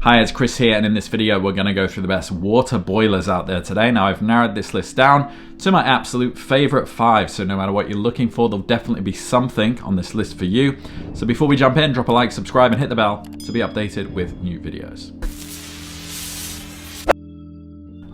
Hi, it's Chris here, and in this video we're going to go through the best water boilers out there today. Now, I've narrowed this list down to my absolute favorite 5, so no matter what you're looking for, there'll definitely be something on this list for you. So before we jump in, drop a like, subscribe, and hit the bell to be updated with new videos.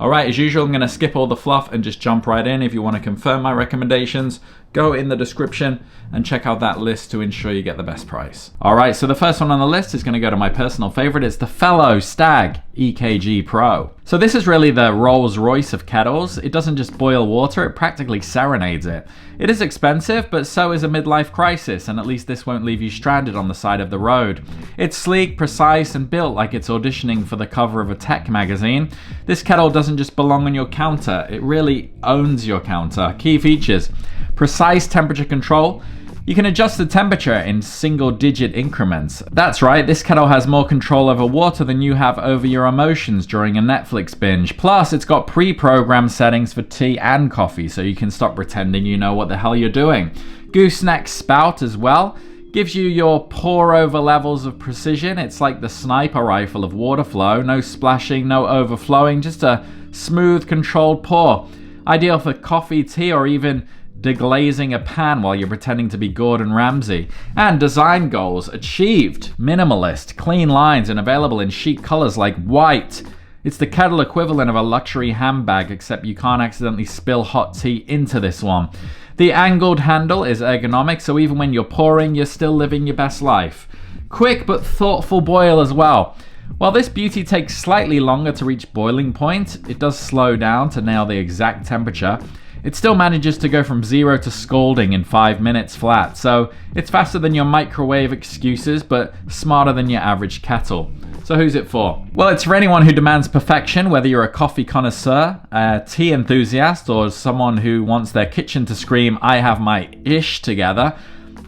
Alright, as usual, I'm going to skip all the fluff and just jump right in. If you want to confirm my recommendations, go in the description and check out that list to ensure you get the best price. Alright, so the first one on the list is going to go to my personal favorite. It's the Fellow Stag EKG Pro. So this is really the Rolls Royce of kettles. It doesn't just boil water, it practically serenades it. It is expensive, but so is a midlife crisis, and at least this won't leave you stranded on the side of the road. It's sleek, precise, and built like it's auditioning for the cover of a tech magazine. This kettle doesn't just belong on your counter, it really owns your counter. Key features: precise temperature control. You can adjust the temperature in single-digit increments. That's right, this kettle has more control over water than you have over your emotions during a Netflix binge. Plus, it's got pre-programmed settings for tea and coffee, so you can stop pretending you know what the hell you're doing. Gooseneck spout as well. Gives you your pour-over levels of precision. It's like the sniper rifle of water flow. No splashing, no overflowing, just a smooth, controlled pour. Ideal for coffee, tea, or even deglazing a pan while you're pretending to be Gordon Ramsay. And design goals achieved. Minimalist, clean lines, and available in chic colors like white. It's the kettle equivalent of a luxury handbag, except you can't accidentally spill hot tea into this one. The angled handle is ergonomic, so even when you're pouring, you're still living your best life. Quick but thoughtful boil as well. While this beauty takes slightly longer to reach boiling point, it does slow down to nail the exact temperature. It still manages to go from 0 to scalding in 5 minutes flat, so it's faster than your microwave excuses, but smarter than your average kettle. So who's it for? Well, it's for anyone who demands perfection, whether you're a coffee connoisseur, a tea enthusiast, or someone who wants their kitchen to scream, "I have my ish together."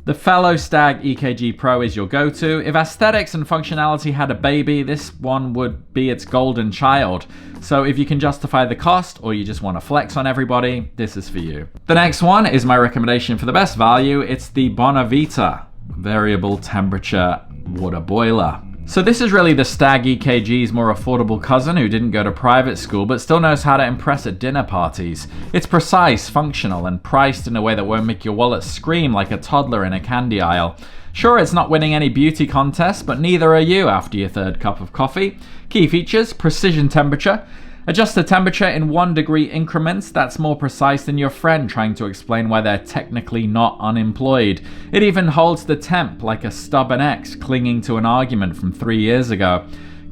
The Fellow Stag EKG Pro is your go-to. If aesthetics and functionality had a baby, this one would be its golden child. So if you can justify the cost, or you just want to flex on everybody, this is for you. The next one is my recommendation for the best value. It's the Bonavita Variable Temperature Water Boiler. So this is really the Stag EKG's more affordable cousin who didn't go to private school but still knows how to impress at dinner parties. It's precise, functional, and priced in a way that won't make your wallet scream like a toddler in a candy aisle. Sure, it's not winning any beauty contests, but neither are you after your third cup of coffee. Key features: precision temperature. Adjust the temperature in 1 degree increments. That's more precise than your friend trying to explain why they're technically not unemployed. It even holds the temp like a stubborn ex clinging to an argument from 3 years ago.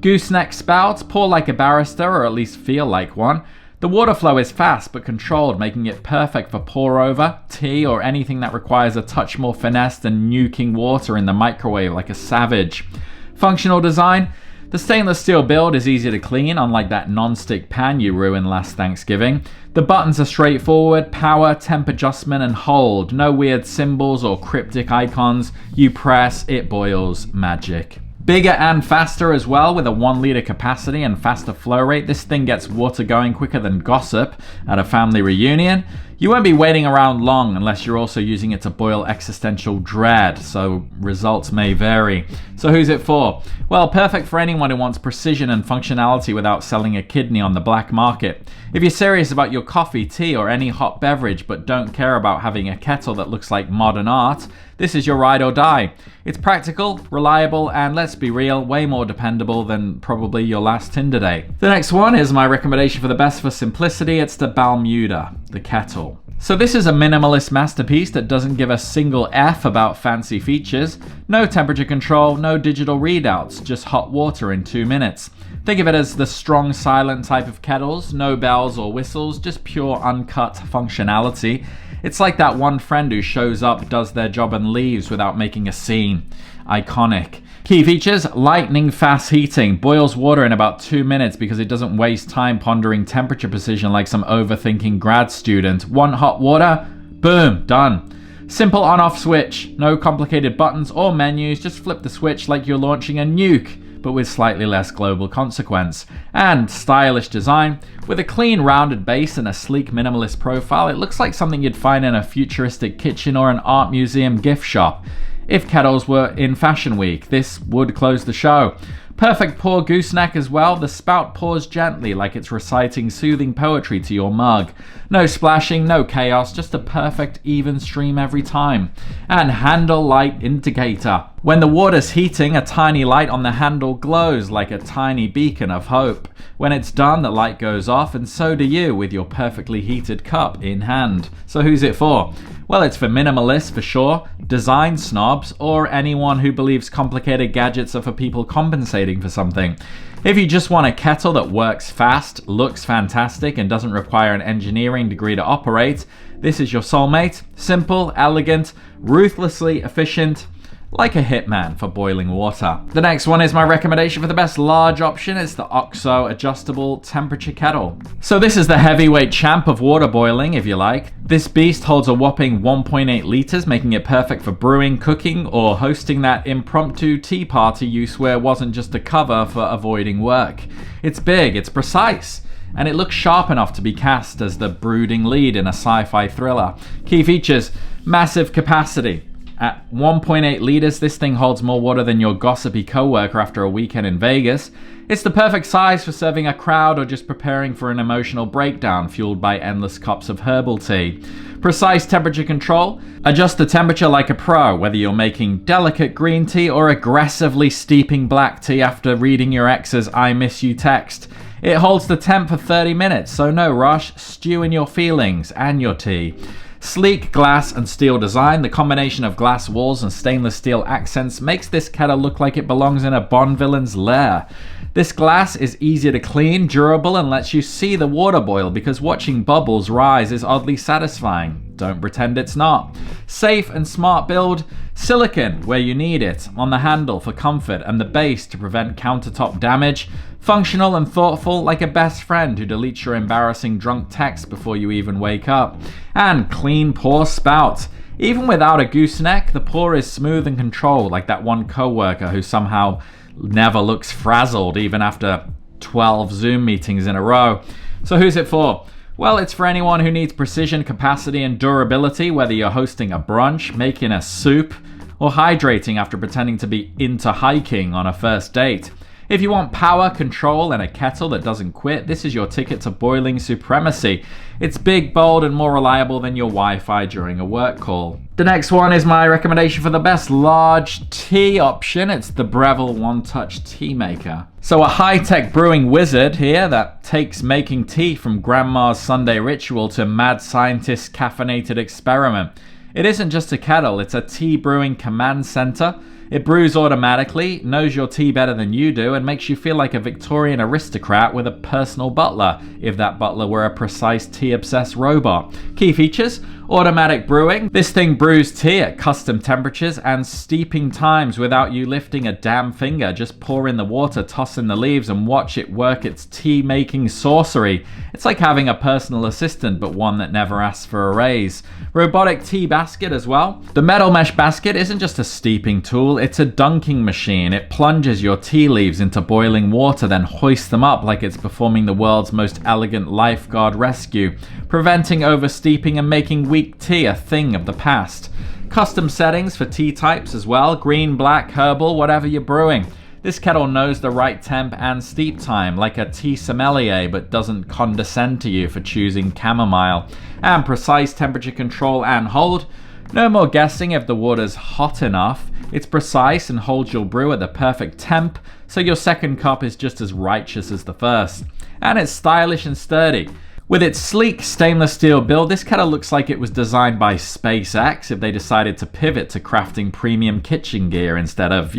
Gooseneck spout. Pour like a barrister, or at least feel like one. The water flow is fast but controlled, making it perfect for pour over, tea, or anything that requires a touch more finesse than nuking water in the microwave like a savage. Functional design. The stainless steel build is easy to clean, unlike that non-stick pan you ruined last Thanksgiving. The buttons are straightforward: power, temp adjustment, and hold. No weird symbols or cryptic icons. You press, it boils. Magic. Bigger and faster as well, with a 1 liter capacity and faster flow rate. This thing gets water going quicker than gossip at a family reunion. You won't be waiting around long unless you're also using it to boil existential dread, so results may vary. So who's it for? Well, perfect for anyone who wants precision and functionality without selling a kidney on the black market. If you're serious about your coffee, tea, or any hot beverage but don't care about having a kettle that looks like modern art, this is your ride or die. It's practical, reliable, and let's be real, way more dependable than probably your last Tinder date. The next one is my recommendation for the best for simplicity. It's the Balmuda, the kettle. So this is a minimalist masterpiece that doesn't give a single F about fancy features. No temperature control, no digital readouts, just hot water in 2 minutes. Think of it as the strong, silent type of kettles, no bells or whistles, just pure uncut functionality. It's like that one friend who shows up, does their job, and leaves without making a scene. Iconic. Key features: lightning fast heating. Boils water in about 2 minutes because it doesn't waste time pondering temperature precision like some overthinking grad student. Want hot water? Boom, done. Simple on-off switch. No complicated buttons or menus, just flip the switch like you're launching a nuke, but with slightly less global consequence. And stylish design. With a clean rounded base and a sleek minimalist profile, it looks like something you'd find in a futuristic kitchen or an art museum gift shop. If kettles were in Fashion Week, this would close the show. Perfect pour gooseneck as well. The spout pours gently like it's reciting soothing poetry to your mug. No splashing, no chaos, just a perfect even stream every time. And handle light indicator. When the water's heating, a tiny light on the handle glows like a tiny beacon of hope. When it's done, the light goes off, and so do you with your perfectly heated cup in hand. So who's it for? Well, it's for minimalists for sure, design snobs, or anyone who believes complicated gadgets are for people compensating for something. If you just want a kettle that works fast, looks fantastic, and doesn't require an engineering degree to operate, this is your soulmate. Simple, elegant, ruthlessly efficient, like a hitman for boiling water. The next one is my recommendation for the best large option. It's the OXO adjustable temperature kettle. So this is the heavyweight champ of water boiling, if you like. This beast holds a whopping 1.8 liters, making it perfect for brewing, cooking, or hosting that impromptu tea party you swear wasn't just a cover for avoiding work. It's big, it's precise, and it looks sharp enough to be cast as the brooding lead in a sci-fi thriller. Key features: massive capacity. At 1.8 liters, this thing holds more water than your gossipy coworker after a weekend in Vegas. It's the perfect size for serving a crowd or just preparing for an emotional breakdown fueled by endless cups of herbal tea. Precise temperature control. Adjust the temperature like a pro, whether you're making delicate green tea or aggressively steeping black tea after reading your ex's I miss you text. It holds the temp for 30 minutes, so no rush. Stew in your feelings and your tea. Sleek glass and steel design. The combination of glass walls and stainless steel accents makes this kettle look like it belongs in a Bond villain's lair. This glass is easy to clean, durable, and lets you see the water boil because watching bubbles rise is oddly satisfying. Don't pretend it's not. Safe and smart build. Silicone where you need it, on the handle for comfort and the base to prevent countertop damage. Functional and thoughtful, like a best friend who deletes your embarrassing drunk text before you even wake up. And clean pour spout. Even without a gooseneck, the pour is smooth and controlled, like that one coworker who somehow never looks frazzled even after 12 Zoom meetings in a row. So who's it for? Well, it's for anyone who needs precision, capacity, and durability, whether you're hosting a brunch, making a soup, or hydrating after pretending to be into hiking on a first date. If you want power, control, and a kettle that doesn't quit, this is your ticket to boiling supremacy. It's big, bold, and more reliable than your Wi-Fi during a work call. The next one is my recommendation for the best large tea option. It's the Breville One Touch Tea Maker. So a high-tech brewing wizard here that takes making tea from grandma's Sunday ritual to mad scientist's caffeinated experiment. It isn't just a kettle, it's a tea brewing command center. It brews automatically, knows your tea better than you do, and makes you feel like a Victorian aristocrat with a personal butler, if that butler were a precise tea-obsessed robot. Key features: automatic brewing. This thing brews tea at custom temperatures and steeping times without you lifting a damn finger. Just pour in the water, toss in the leaves, and watch it work its tea-making sorcery. It's like having a personal assistant, but one that never asks for a raise. Robotic tea basket as well. The metal mesh basket isn't just a steeping tool, it's a dunking machine. It plunges your tea leaves into boiling water, then hoists them up like it's performing the world's most elegant lifeguard rescue, preventing oversteeping and making weak tea a thing of the past. Custom settings for tea types as well: green, black, herbal, whatever you're brewing. This kettle knows the right temp and steep time, like a tea sommelier, but doesn't condescend to you for choosing chamomile. And precise temperature control and hold. No more guessing if the water's hot enough. It's precise and holds your brew at the perfect temp, so your second cup is just as righteous as the first. And it's stylish and sturdy. With its sleek stainless steel build, this kettle looks like it was designed by SpaceX if they decided to pivot to crafting premium kitchen gear instead of,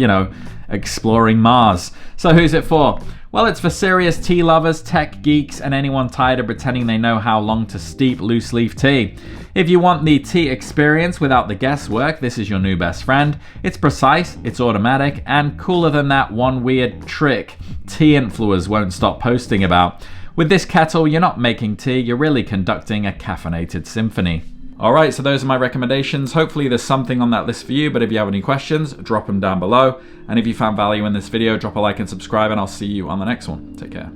exploring Mars. So who's it for? Well, it's for serious tea lovers, tech geeks, and anyone tired of pretending they know how long to steep loose leaf tea. If you want the tea experience without the guesswork, this is your new best friend. It's precise, it's automatic, and cooler than that one weird trick tea influencers won't stop posting about. With this kettle, you're not making tea, you're really conducting a caffeinated symphony. Alright, so those are my recommendations. Hopefully there's something on that list for you, but if you have any questions, drop them down below. And if you found value in this video, drop a like and subscribe, and I'll see you on the next one. Take care.